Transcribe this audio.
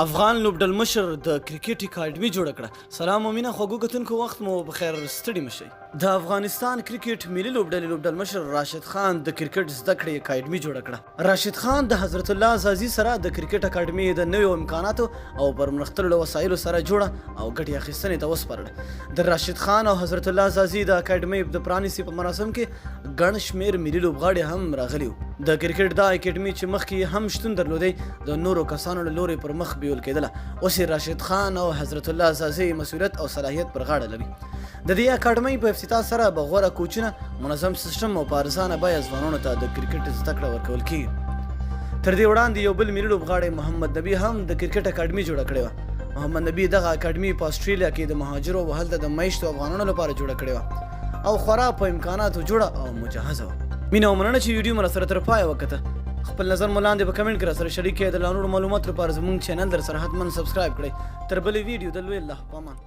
افغان لوبډل مشر د کرکټ اکاډمي جوړه کړه. سلام ومینه خوږو کتونکو، وخت مو بخیر، ستړي مشئ. د افغانستان کرکټ ملي لوبډل مشر راشد خان د کرکټ زده کړې اکاډمي جوړه کړه. راشد خان د حضرت الله عزازي سره د کرکټ اکاډمي د نویو امکاناتو او پرمختللو وسایلو سره جوړه او ګټې اخیستنې ته وسپارله. د راشد خان او حضرت الله عزازي د اکاډمي د پرانیستي په مراسم کې ګڼ شمېر ملي لوبغاړي هم راغلي وو. د کرکټ دا اکاډمي چې مخکې هم شتون درلودی د نورو کسانو له لوري پر مخ بیول کېدله، اوس راشد خان او حضرت الله عزازي مسؤلیت او صلاحیت پر غاړه لري. د دې اکاډمۍ په افتتاح سره به غوره کوچونه، منظم سیستم او په ارزانه بیه ځوانانو ته د کرکټ زده کړه ورکول کېږي. تر دې وړاندې یو بل ملي لوبغاړی محمد نبي هم د کرکټ اکاډمي جوړه کړې وه. محمد نبي دغه اکاډمي په اسټرالیا کې د مهاجرو او هلته د میشتو افغانانو لپاره جوړه کړې وه او خورا په امکاناتو جوړه او مجهزه وه. مینه او مننه چې ویډیو مو راسره تر پایه وکته. خپل نظر مو لاندې په کمنټ کې راسره شریک کړئ. د لا نورو معلوماتو لپاره زموږ چینل در سره حتما سبسکرایب کړئ. تر بلې ویډیو د لوی الله په امان.